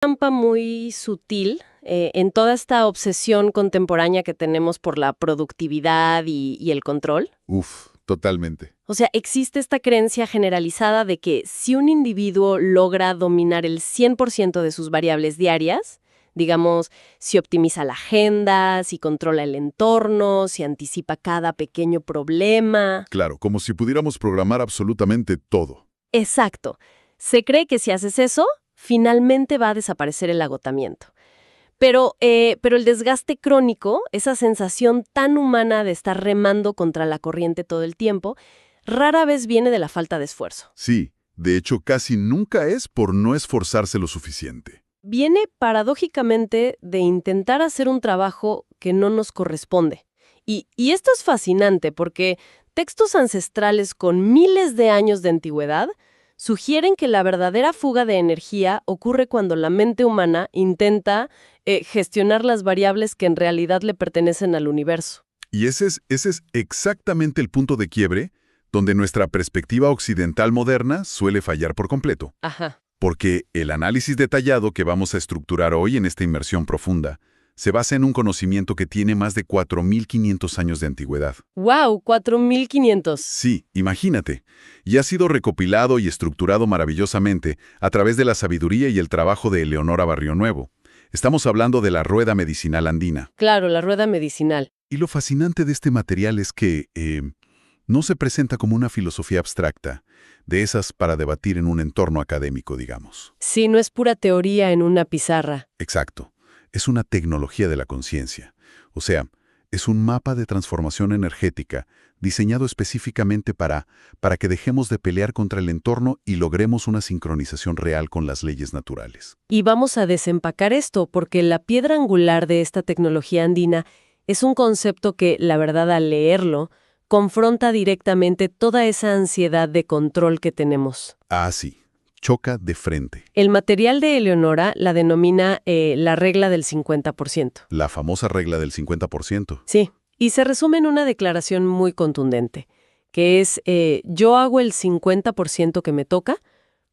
Trampa muy sutil en toda esta obsesión contemporánea que tenemos por la productividad y el control. Uf, totalmente. O sea, existe esta creencia generalizada de que si un individuo logra dominar el 100% de sus variables diarias, digamos, si optimiza la agenda, si controla el entorno, si anticipa cada pequeño problema. Claro, como si pudiéramos programar absolutamente todo. Exacto. Se cree que si haces eso, finalmente va a desaparecer el agotamiento. Pero el desgaste crónico, esa sensación tan humana de estar remando contra la corriente todo el tiempo, rara vez viene de la falta de esfuerzo. Sí, de hecho casi nunca es por no esforzarse lo suficiente. Viene paradójicamente de intentar hacer un trabajo que no nos corresponde. Y esto es fascinante porque textos ancestrales con miles de años de antigüedad sugieren que la verdadera fuga de energía ocurre cuando la mente humana intenta gestionar las variables que en realidad le pertenecen al universo. Y ese es exactamente el punto de quiebre donde nuestra perspectiva occidental moderna suele fallar por completo. Ajá. Porque el análisis detallado que vamos a estructurar hoy en esta inmersión profunda se basa en un conocimiento que tiene más de 4.500 años de antigüedad. ¡Wow! 4.500. Sí, imagínate. Y ha sido recopilado y estructurado maravillosamente a través de la sabiduría y el trabajo de Eleonora Barrionuevo. Estamos hablando de la rueda medicinal andina. Claro, la rueda medicinal. Y lo fascinante de este material es que no se presenta como una filosofía abstracta, de esas para debatir en un entorno académico, digamos. Sí, no es pura teoría en una pizarra. Exacto. Es una tecnología de la conciencia. O sea, es un mapa de transformación energética diseñado específicamente para que dejemos de pelear contra el entorno y logremos una sincronización real con las leyes naturales. Y vamos a desempacar esto porque la piedra angular de esta tecnología andina es un concepto que, la verdad, al leerlo, confronta directamente toda esa ansiedad de control que tenemos. Ah, sí. Choca de frente. El material de Eleonora la denomina la regla del 50%. La famosa regla del 50%. Sí, y se resume en una declaración muy contundente, que es yo hago el 50% que me toca,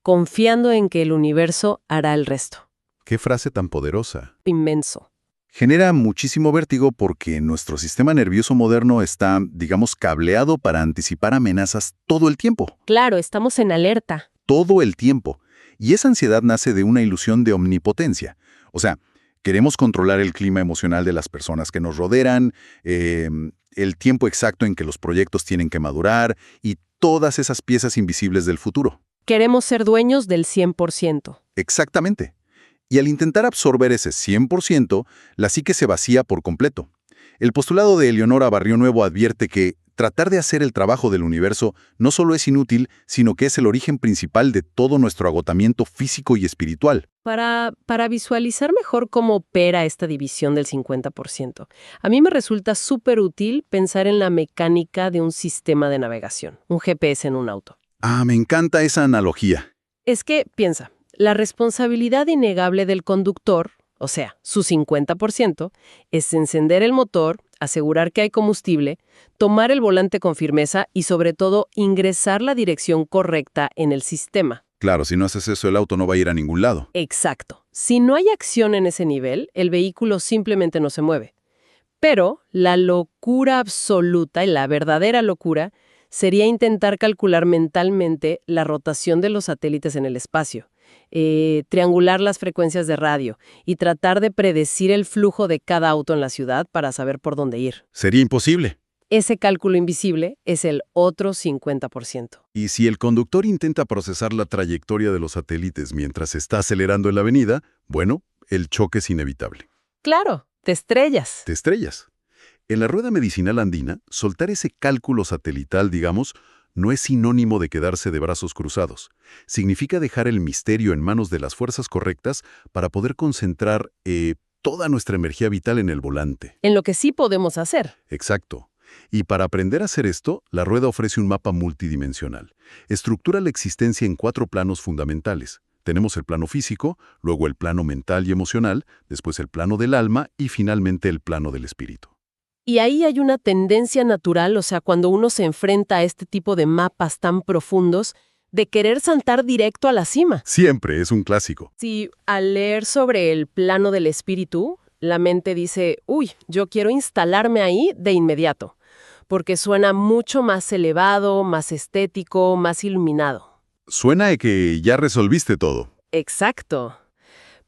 confiando en que el universo hará el resto. ¡Qué frase tan poderosa! Inmenso. Genera muchísimo vértigo porque nuestro sistema nervioso moderno está, digamos, cableado para anticipar amenazas todo el tiempo. Claro, estamos en alerta. Todo el tiempo. Y esa ansiedad nace de una ilusión de omnipotencia. O sea, queremos controlar el clima emocional de las personas que nos rodean, el tiempo exacto en que los proyectos tienen que madurar y todas esas piezas invisibles del futuro. Queremos ser dueños del 100%. Exactamente. Y al intentar absorber ese 100%, la psique se vacía por completo. El postulado de Eleonora Barrionuevo advierte que tratar de hacer el trabajo del universo no solo es inútil, sino que es el origen principal de todo nuestro agotamiento físico y espiritual. Para visualizar mejor cómo opera esta división del 50%, a mí me resulta súper útil pensar en la mecánica de un sistema de navegación, un GPS en un auto. Ah, me encanta esa analogía. Es que, piensa, la responsabilidad innegable del conductor, o sea, su 50%, es encender el motor, asegurar que hay combustible, tomar el volante con firmeza y, sobre todo, ingresar la dirección correcta en el sistema. Claro, si no haces eso, el auto no va a ir a ningún lado. Exacto. Si no hay acción en ese nivel, el vehículo simplemente no se mueve. Pero la locura absoluta y la verdadera locura sería intentar calcular mentalmente la rotación de los satélites en el espacio, triangular las frecuencias de radio y tratar de predecir el flujo de cada auto en la ciudad para saber por dónde ir. Sería imposible. Ese cálculo invisible es el otro 50%. Y si el conductor intenta procesar la trayectoria de los satélites mientras está acelerando en la avenida, bueno, el choque es inevitable. Claro, te estrellas. Te estrellas. En la rueda medicinal andina, soltar ese cálculo satelital, digamos, no es sinónimo de quedarse de brazos cruzados. Significa dejar el misterio en manos de las fuerzas correctas para poder concentrar toda nuestra energía vital en el volante. En lo que sí podemos hacer. Exacto. Y para aprender a hacer esto, la rueda ofrece un mapa multidimensional. Estructura la existencia en 4 planos fundamentales. Tenemos el plano físico, luego el plano mental y emocional, después el plano del alma y finalmente el plano del espíritu. Y ahí hay una tendencia natural, o sea, cuando uno se enfrenta a este tipo de mapas tan profundos, de querer saltar directo a la cima. Siempre es un clásico. Si al leer sobre el plano del espíritu, la mente dice, uy, yo quiero instalarme ahí de inmediato, porque suena mucho más elevado, más estético, más iluminado. Suena a que ya resolviste todo. Exacto.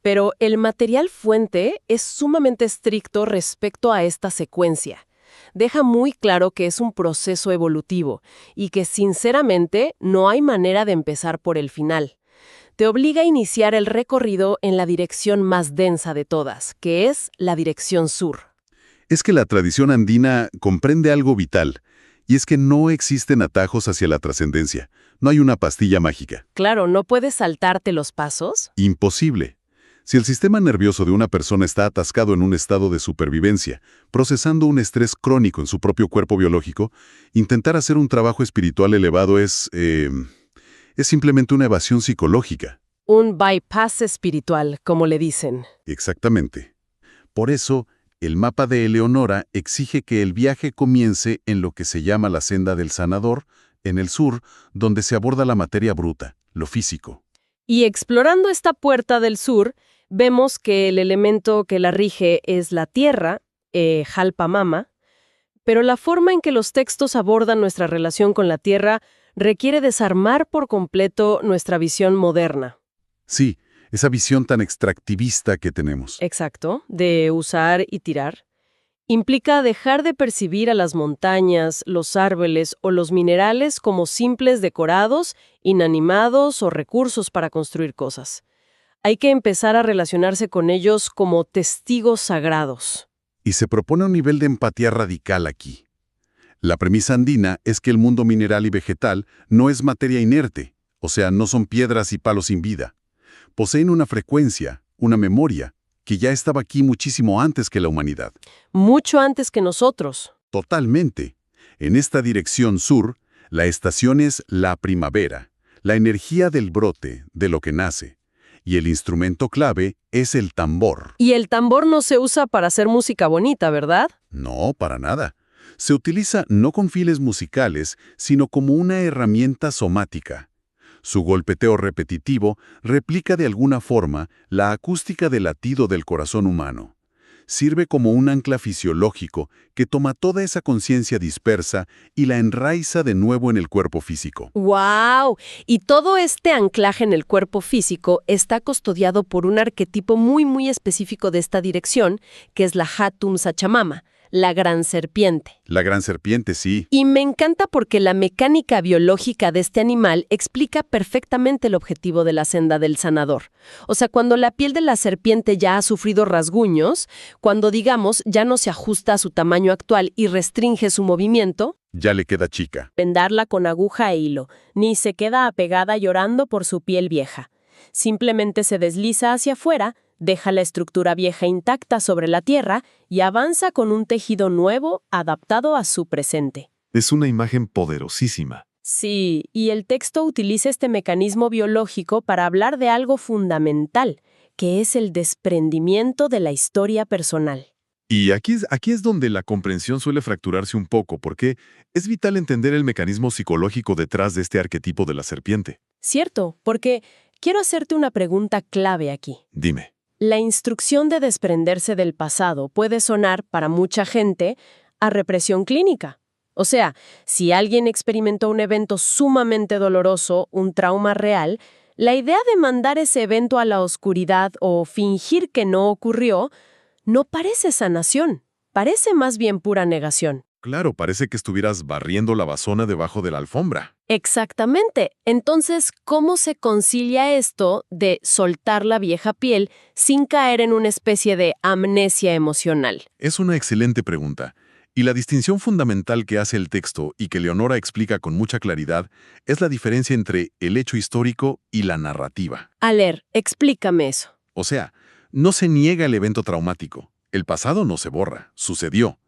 Pero el material fuente es sumamente estricto respecto a esta secuencia. Deja muy claro que es un proceso evolutivo y que, sinceramente, no hay manera de empezar por el final. Te obliga a iniciar el recorrido en la dirección más densa de todas, que es la dirección sur. Es que la tradición andina comprende algo vital, y es que no existen atajos hacia la trascendencia. No hay una pastilla mágica. Claro, no puedes saltarte los pasos. Imposible. Si el sistema nervioso de una persona está atascado en un estado de supervivencia, procesando un estrés crónico en su propio cuerpo biológico, intentar hacer un trabajo espiritual elevado es simplemente una evasión psicológica. Un bypass espiritual, como le dicen. Exactamente. Por eso, el mapa de Eleonora exige que el viaje comience en lo que se llama la senda del sanador, en el sur, donde se aborda la materia bruta, lo físico. Y explorando esta puerta del sur, vemos que el elemento que la rige es la tierra, Jalpamama, pero la forma en que los textos abordan nuestra relación con la tierra requiere desarmar por completo nuestra visión moderna. Sí, esa visión tan extractivista que tenemos. Exacto, de usar y tirar. Implica dejar de percibir a las montañas, los árboles o los minerales como simples decorados, inanimados o recursos para construir cosas. Hay que empezar a relacionarse con ellos como testigos sagrados. Y se propone un nivel de empatía radical aquí. La premisa andina es que el mundo mineral y vegetal no es materia inerte, o sea, no son piedras y palos sin vida. Poseen una frecuencia, una memoria, que ya estaba aquí muchísimo antes que la humanidad. Mucho antes que nosotros. Totalmente. En esta dirección sur, la estación es la primavera, la energía del brote, de lo que nace. Y el instrumento clave es el tambor. Y el tambor no se usa para hacer música bonita, ¿verdad? No, para nada. Se utiliza no con fines musicales, sino como una herramienta somática. Su golpeteo repetitivo replica de alguna forma la acústica del latido del corazón humano. Sirve como un ancla fisiológico que toma toda esa conciencia dispersa y la enraiza de nuevo en el cuerpo físico. ¡Wow! Y todo este anclaje en el cuerpo físico está custodiado por un arquetipo muy específico de esta dirección, que es la Hatum Sachamama, la gran serpiente. La gran serpiente, sí. Y me encanta porque la mecánica biológica de este animal explica perfectamente el objetivo de la senda del sanador. O sea, cuando la piel de la serpiente ya ha sufrido rasguños, cuando, digamos, ya no se ajusta a su tamaño actual y restringe su movimiento, Ya le queda chica. vendarla con aguja e hilo, ni se queda apegada llorando por su piel vieja. Simplemente se desliza hacia afuera, deja la estructura vieja intacta sobre la tierra y avanza con un tejido nuevo adaptado a su presente. Es una imagen poderosísima. Sí, y el texto utiliza este mecanismo biológico para hablar de algo fundamental, que es el desprendimiento de la historia personal. Y aquí es donde la comprensión suele fracturarse un poco, porque es vital entender el mecanismo psicológico detrás de este arquetipo de la serpiente. Cierto, porque quiero hacerte una pregunta clave aquí. Dime. La instrucción de desprenderse del pasado puede sonar, para mucha gente, a represión clínica. O sea, si alguien experimentó un evento sumamente doloroso, un trauma real, la idea de mandar ese evento a la oscuridad o fingir que no ocurrió no parece sanación, parece más bien pura negación. Claro, parece que estuvieras barriendo la basona debajo de la alfombra. Exactamente. Entonces, ¿cómo se concilia esto de soltar la vieja piel sin caer en una especie de amnesia emocional? Es una excelente pregunta. Y la distinción fundamental que hace el texto y que Leonora explica con mucha claridad es la diferencia entre el hecho histórico y la narrativa. Aler, explícame eso. O sea, no se niega el evento traumático. El pasado no se borra, sucedió.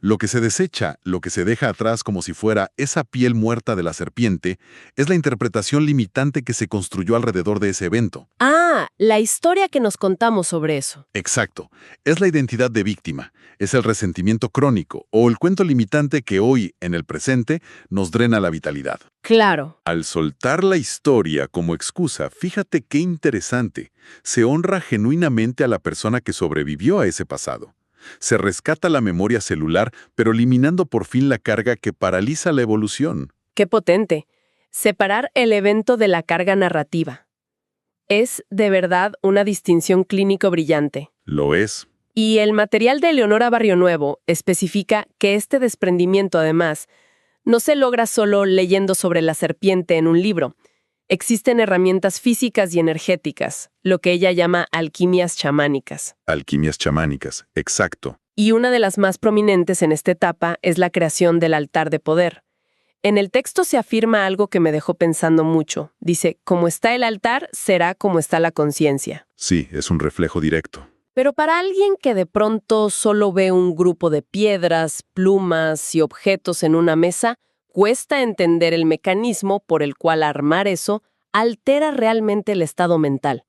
Lo que se desecha, lo que se deja atrás como si fuera esa piel muerta de la serpiente, es la interpretación limitante que se construyó alrededor de ese evento. Ah, la historia que nos contamos sobre eso. Exacto. Es la identidad de víctima, es el resentimiento crónico o el cuento limitante que hoy, en el presente, nos drena la vitalidad. Claro. Al soltar la historia como excusa, fíjate qué interesante, se honra genuinamente a la persona que sobrevivió a ese pasado. Se rescata la memoria celular, pero eliminando por fin la carga que paraliza la evolución. Qué potente. Separar el evento de la carga narrativa. Es, de verdad, una distinción clínico brillante. Lo es. Y el material de Eleonora Barrionuevo especifica que este desprendimiento, además, no se logra solo leyendo sobre la serpiente en un libro. Existen herramientas físicas y energéticas, lo que ella llama alquimias chamánicas. Alquimias chamánicas, exacto. Y una de las más prominentes en esta etapa es la creación del altar de poder. En el texto se afirma algo que me dejó pensando mucho. Dice, como está el altar, será como está la conciencia. Sí, es un reflejo directo. Pero para alguien que de pronto solo ve un grupo de piedras, plumas y objetos en una mesa, cuesta entender el mecanismo por el cual armar eso altera realmente el estado mental.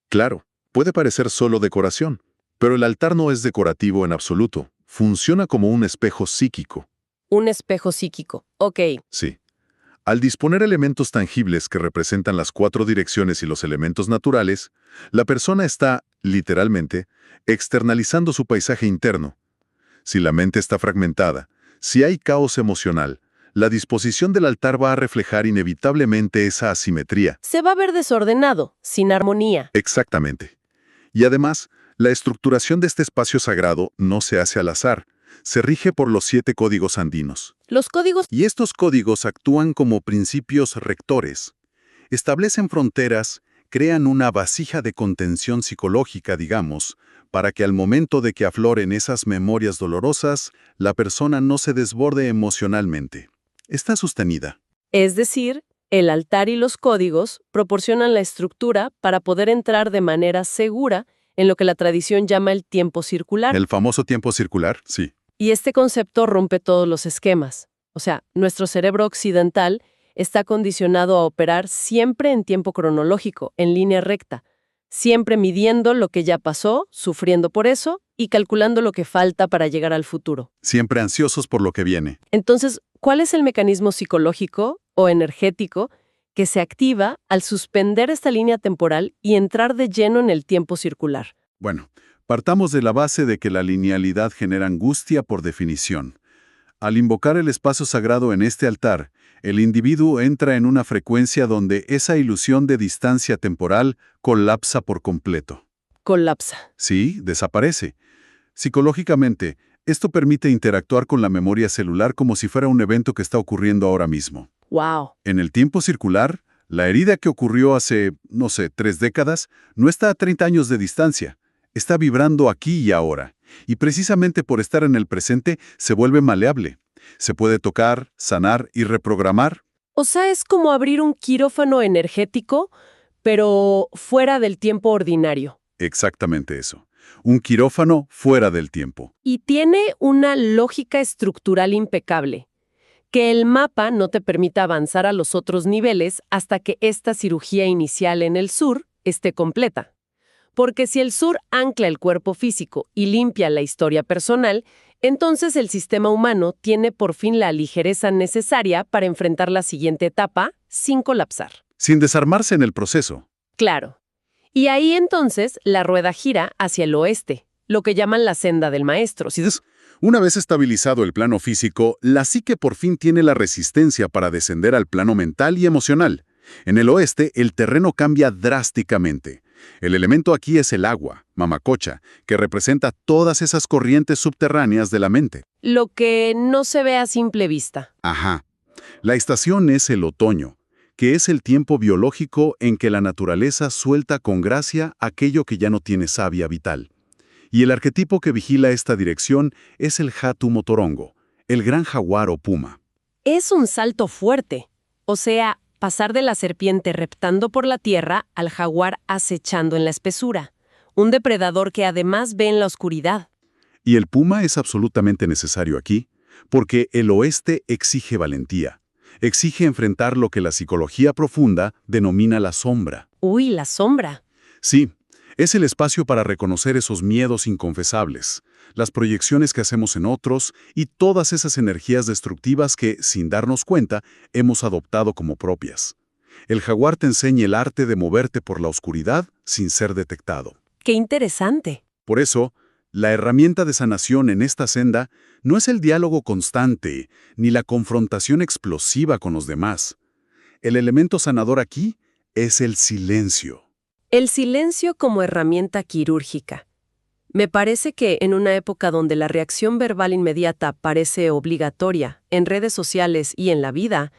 Claro, puede parecer solo decoración, pero el altar no es decorativo en absoluto. Funciona como un espejo psíquico. Un espejo psíquico. Ok. Sí. Al disponer elementos tangibles que representan las 4 direcciones y los elementos naturales, la persona está, literalmente, externalizando su paisaje interno. Si la mente está fragmentada, si hay caos emocional, la disposición del altar va a reflejar inevitablemente esa asimetría. Se va a ver desordenado, sin armonía. Exactamente. Y además, la estructuración de este espacio sagrado no se hace al azar. Se rige por los 7 códigos andinos. Los códigos... Y estos códigos actúan como principios rectores. Establecen fronteras, crean una vasija de contención psicológica, digamos, para que al momento de que afloren esas memorias dolorosas, la persona no se desborde emocionalmente. Está sostenida. Es decir, el altar y los códigos proporcionan la estructura para poder entrar de manera segura en lo que la tradición llama el tiempo circular. El famoso tiempo circular, sí. Y este concepto rompe todos los esquemas. O sea, nuestro cerebro occidental está condicionado a operar siempre en tiempo cronológico, en línea recta, siempre midiendo lo que ya pasó, sufriendo por eso y calculando lo que falta para llegar al futuro. Siempre ansiosos por lo que viene. Entonces, ¿cuál es el mecanismo psicológico o energético que se activa al suspender esta línea temporal y entrar de lleno en el tiempo circular? Bueno, partamos de la base de que la linealidad genera angustia por definición. Al invocar el espacio sagrado en este altar, el individuo entra en una frecuencia donde esa ilusión de distancia temporal colapsa por completo. Colapsa. Sí, desaparece. Psicológicamente, esto permite interactuar con la memoria celular como si fuera un evento que está ocurriendo ahora mismo. ¡Wow! En el tiempo circular, la herida que ocurrió hace, 3 décadas, no está a 30 años de distancia. Está vibrando aquí y ahora. Y precisamente por estar en el presente, se vuelve maleable. Se puede tocar, sanar y reprogramar. O sea, es como abrir un quirófano energético, pero fuera del tiempo ordinario. Exactamente eso. Un quirófano fuera del tiempo. Y tiene una lógica estructural impecable. Que el mapa no te permita avanzar a los otros niveles hasta que esta cirugía inicial en el sur esté completa. Porque si el sur ancla el cuerpo físico y limpia la historia personal, entonces el sistema humano tiene por fin la ligereza necesaria para enfrentar la siguiente etapa sin colapsar. Sin desarmarse en el proceso. Claro. Y ahí entonces la rueda gira hacia el oeste, lo que llaman la senda del maestro. Una vez estabilizado el plano físico, la psique por fin tiene la resistencia para descender al plano mental y emocional. En el oeste, el terreno cambia drásticamente. El elemento aquí es el agua, mamacocha, que representa todas esas corrientes subterráneas de la mente. Lo que no se ve a simple vista. Ajá. La estación es el otoño, que es el tiempo biológico en que la naturaleza suelta con gracia aquello que ya no tiene savia vital. Y el arquetipo que vigila esta dirección es el Hatu Motorongo, el gran jaguar o puma. Es un salto fuerte. O sea, pasar de la serpiente reptando por la tierra al jaguar acechando en la espesura. Un depredador que además ve en la oscuridad. Y el puma es absolutamente necesario aquí, porque el oeste exige valentía. Exige enfrentar lo que la psicología profunda denomina la sombra. Uy, la sombra. Sí, es el espacio para reconocer esos miedos inconfesables, las proyecciones que hacemos en otros y todas esas energías destructivas que, sin darnos cuenta, hemos adoptado como propias. El jaguar te enseña el arte de moverte por la oscuridad sin ser detectado. Qué interesante. Por eso, la herramienta de sanación en esta senda no es el diálogo constante, ni la confrontación explosiva con los demás. El elemento sanador aquí es el silencio. El silencio como herramienta quirúrgica. Me parece que en una época donde la reacción verbal inmediata parece obligatoria, en redes sociales y en la vida,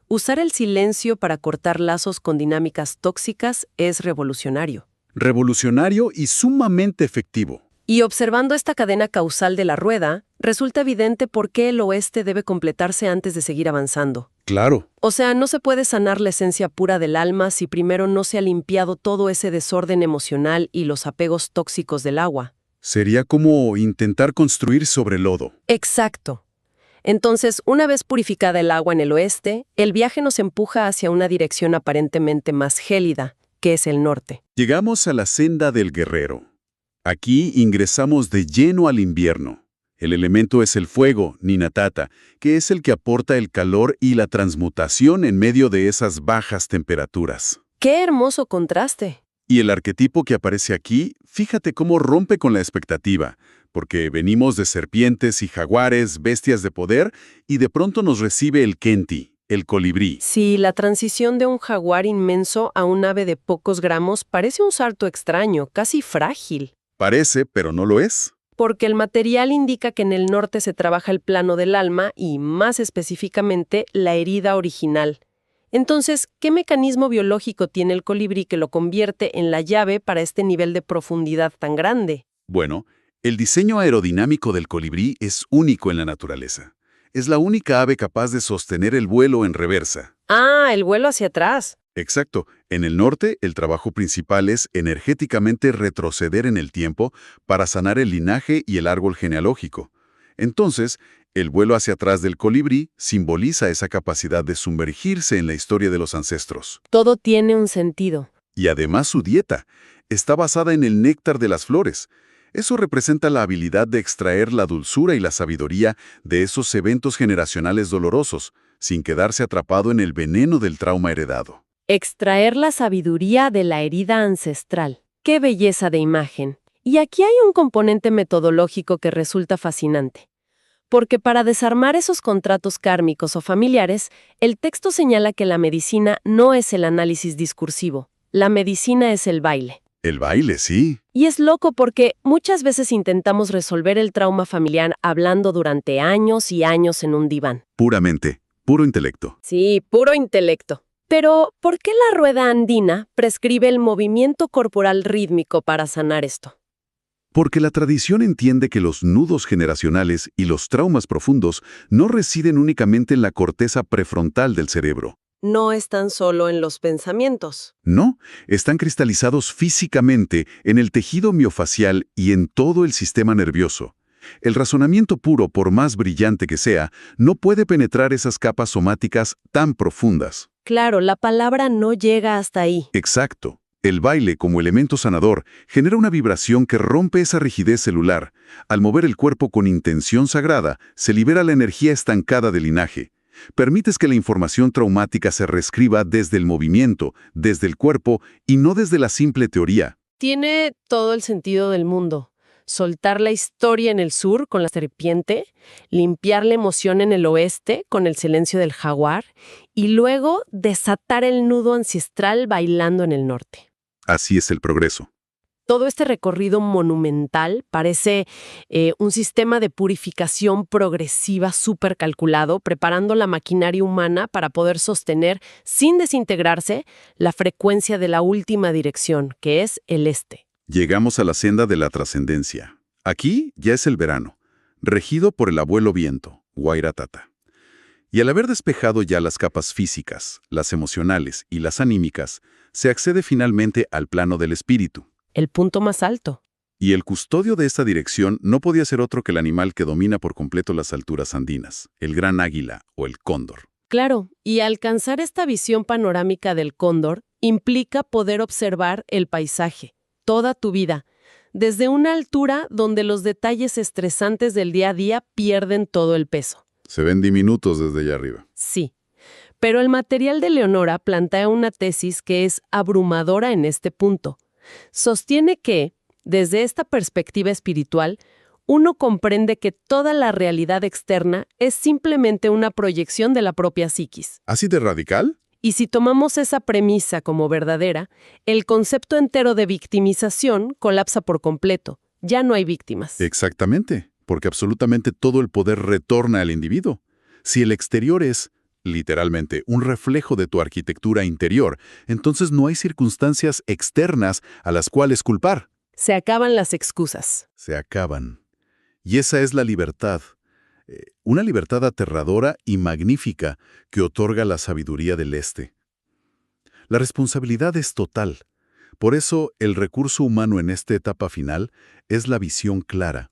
usar el silencio para cortar lazos con dinámicas tóxicas es revolucionario. Revolucionario y sumamente efectivo. Y observando esta cadena causal de la rueda, resulta evidente por qué el oeste debe completarse antes de seguir avanzando. Claro. O sea, no se puede sanar la esencia pura del alma si primero no se ha limpiado todo ese desorden emocional y los apegos tóxicos del agua. Sería como intentar construir sobre lodo. Exacto. Entonces, una vez purificada el agua en el oeste, el viaje nos empuja hacia una dirección aparentemente más gélida, que es el norte. Llegamos a la senda del guerrero. Aquí ingresamos de lleno al invierno. El elemento es el fuego, Ninatata, que es el que aporta el calor y la transmutación en medio de esas bajas temperaturas. ¡Qué hermoso contraste! Y el arquetipo que aparece aquí, fíjate cómo rompe con la expectativa, porque venimos de serpientes y jaguares, bestias de poder, y de pronto nos recibe el Kenti, el colibrí. Sí, la transición de un jaguar inmenso a un ave de pocos gramos parece un salto extraño, casi frágil. Parece, pero no lo es. Porque el material indica que en el norte se trabaja el plano del alma y, más específicamente, la herida original. Entonces, ¿qué mecanismo biológico tiene el colibrí que lo convierte en la llave para este nivel de profundidad tan grande? Bueno, el diseño aerodinámico del colibrí es único en la naturaleza. Es la única ave capaz de sostener el vuelo en reversa. Ah, el vuelo hacia atrás. Exacto. En el norte, el trabajo principal es energéticamente retroceder en el tiempo para sanar el linaje y el árbol genealógico. Entonces, el vuelo hacia atrás del colibrí simboliza esa capacidad de sumergirse en la historia de los ancestros. Todo tiene un sentido. Y además su dieta está basada en el néctar de las flores. Eso representa la habilidad de extraer la dulzura y la sabiduría de esos eventos generacionales dolorosos, sin quedarse atrapado en el veneno del trauma heredado. Extraer la sabiduría de la herida ancestral. ¡Qué belleza de imagen! Y aquí hay un componente metodológico que resulta fascinante. Porque para desarmar esos contratos kármicos o familiares, el texto señala que la medicina no es el análisis discursivo. La medicina es el baile. El baile, sí. Y es loco porque muchas veces intentamos resolver el trauma familiar hablando durante años y años en un diván. Puramente, puro intelecto. Sí, puro intelecto. Pero, ¿por qué la rueda andina prescribe el movimiento corporal rítmico para sanar esto? Porque la tradición entiende que los nudos generacionales y los traumas profundos no residen únicamente en la corteza prefrontal del cerebro. No están solo en los pensamientos. No, están cristalizados físicamente en el tejido miofacial y en todo el sistema nervioso. El razonamiento puro, por más brillante que sea, no puede penetrar esas capas somáticas tan profundas. Claro, la palabra no llega hasta ahí. Exacto. El baile, como elemento sanador, genera una vibración que rompe esa rigidez celular. Al mover el cuerpo con intención sagrada, se libera la energía estancada del linaje. Permites que la información traumática se reescriba desde el movimiento, desde el cuerpo y no desde la simple teoría. Tiene todo el sentido del mundo. Soltar la historia en el sur con la serpiente, limpiar la emoción en el oeste con el silencio del jaguar y luego desatar el nudo ancestral bailando en el norte. Así es el progreso. Todo este recorrido monumental parece un sistema de purificación progresiva súper calculado, preparando la maquinaria humana para poder sostener, sin desintegrarse, la frecuencia de la última dirección, que es el este. Llegamos a la senda de la trascendencia. Aquí ya es el verano, regido por el abuelo viento, Wairatata. Y al haber despejado ya las capas físicas, las emocionales y las anímicas, se accede finalmente al plano del espíritu. El punto más alto. Y el custodio de esta dirección no podía ser otro que el animal que domina por completo las alturas andinas, el gran águila o el cóndor. Claro, y alcanzar esta visión panorámica del cóndor implica poder observar el paisaje, toda tu vida, desde una altura donde los detalles estresantes del día a día pierden todo el peso. Se ven diminutos desde allá arriba. Sí, pero el material de Leonora plantea una tesis que es abrumadora en este punto. Sostiene que, desde esta perspectiva espiritual, uno comprende que toda la realidad externa es simplemente una proyección de la propia psiquis. ¿Así de radical? Y si tomamos esa premisa como verdadera, el concepto entero de victimización colapsa por completo. Ya no hay víctimas. Exactamente, porque absolutamente todo el poder retorna al individuo. Si el exterior es, literalmente, un reflejo de tu arquitectura interior, entonces no hay circunstancias externas a las cuales culpar. Se acaban las excusas. Se acaban. Y esa es la libertad. Una libertad aterradora y magnífica que otorga la sabiduría del Este. La responsabilidad es total. Por eso, el recurso humano en esta etapa final es la visión clara.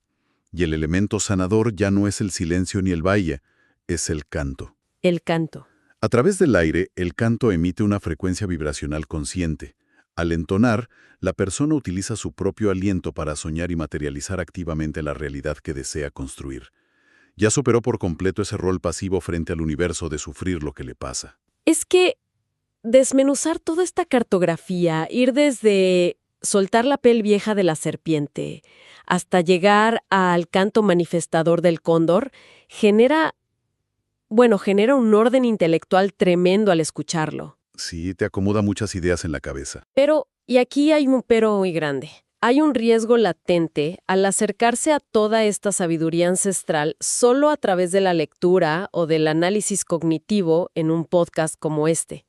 Y el elemento sanador ya no es el silencio ni el valle, es el canto. El canto. A través del aire, el canto emite una frecuencia vibracional consciente. Al entonar, la persona utiliza su propio aliento para soñar y materializar activamente la realidad que desea construir. Ya superó por completo ese rol pasivo frente al universo de sufrir lo que le pasa. Es que desmenuzar toda esta cartografía, ir desde soltar la piel vieja de la serpiente hasta llegar al canto manifestador del cóndor, genera un orden intelectual tremendo al escucharlo. Sí, te acomoda muchas ideas en la cabeza. Pero, y aquí hay un pero muy grande. Hay un riesgo latente al acercarse a toda esta sabiduría ancestral solo a través de la lectura o del análisis cognitivo en un podcast como este.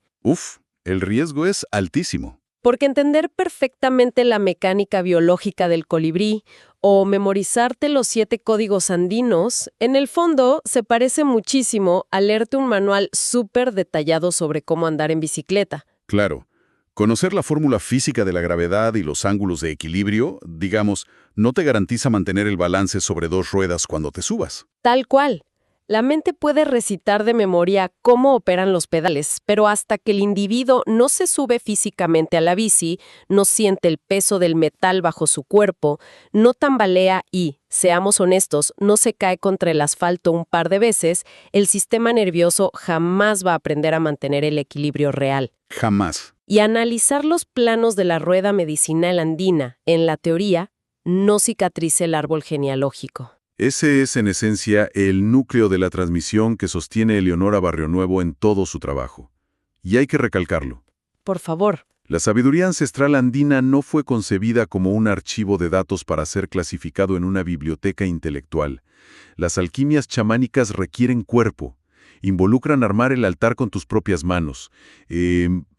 El riesgo es altísimo. Porque entender perfectamente la mecánica biológica del colibrí o memorizarte los 7 códigos andinos, en el fondo se parece muchísimo a leerte un manual súper detallado sobre cómo andar en bicicleta. Claro. Conocer la fórmula física de la gravedad y los ángulos de equilibrio, digamos, no te garantiza mantener el balance sobre 2 ruedas cuando te subas. Tal cual. La mente puede recitar de memoria cómo operan los pedales, pero hasta que el individuo no se sube físicamente a la bici, no siente el peso del metal bajo su cuerpo, no tambalea y, seamos honestos, no se cae contra el asfalto un par de veces, el sistema nervioso jamás va a aprender a mantener el equilibrio real. Jamás. Y analizar los planos de la rueda medicinal andina, en la teoría, no cicatriza el árbol genealógico. Ese es, en esencia, el núcleo de la transmisión que sostiene Eleonora Barrionuevo en todo su trabajo. Y hay que recalcarlo. Por favor. La sabiduría ancestral andina no fue concebida como un archivo de datos para ser clasificado en una biblioteca intelectual. Las alquimias chamánicas requieren cuerpo. Involucran armar el altar con tus propias manos,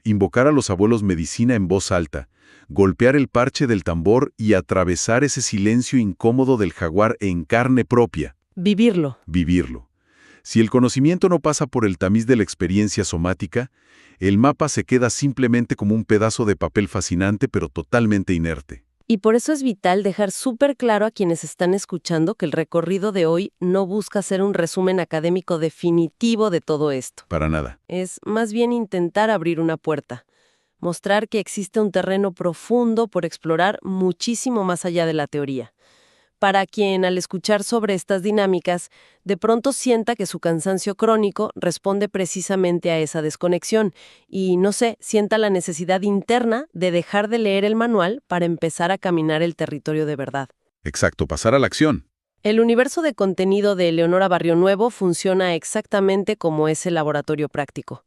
invocar a los abuelos medicina en voz alta, golpear el parche del tambor y atravesar ese silencio incómodo del jaguar en carne propia. Vivirlo. Vivirlo. Si el conocimiento no pasa por el tamiz de la experiencia somática, el mapa se queda simplemente como un pedazo de papel fascinante pero totalmente inerte. Y por eso es vital dejar súper claro a quienes están escuchando que el recorrido de hoy no busca ser un resumen académico definitivo de todo esto. Para nada. Es más bien intentar abrir una puerta, mostrar que existe un terreno profundo por explorar muchísimo más allá de la teoría. Para quien, al escuchar sobre estas dinámicas, de pronto sienta que su cansancio crónico responde precisamente a esa desconexión y, sienta la necesidad interna de dejar de leer el manual para empezar a caminar el territorio de verdad. Exacto, pasar a la acción. El universo de contenido de Eleonora Barrionuevo funciona exactamente como ese laboratorio práctico.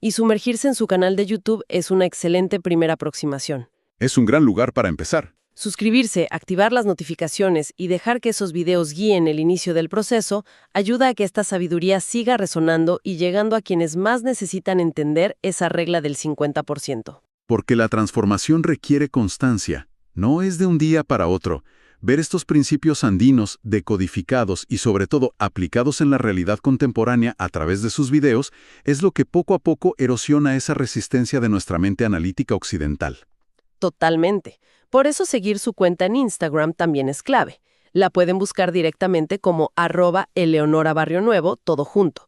Y sumergirse en su canal de YouTube es una excelente primera aproximación. Es un gran lugar para empezar. Suscribirse, activar las notificaciones y dejar que esos videos guíen el inicio del proceso ayuda a que esta sabiduría siga resonando y llegando a quienes más necesitan entender esa regla del 50%. Porque la transformación requiere constancia. No es de un día para otro. Ver estos principios andinos decodificados y sobre todo aplicados en la realidad contemporánea a través de sus videos es lo que poco a poco erosiona esa resistencia de nuestra mente analítica occidental. Totalmente. Por eso seguir su cuenta en Instagram también es clave. La pueden buscar directamente como @eleonorabarrionuevo, todo junto.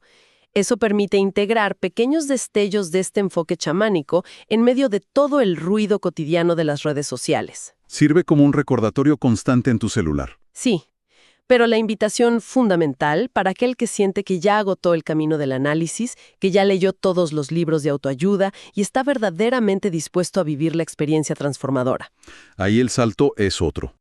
Eso permite integrar pequeños destellos de este enfoque chamánico en medio de todo el ruido cotidiano de las redes sociales. Sirve como un recordatorio constante en tu celular. Sí, pero la invitación fundamental para aquel que siente que ya agotó el camino del análisis, que ya leyó todos los libros de autoayuda y está verdaderamente dispuesto a vivir la experiencia transformadora. Ahí el salto es otro.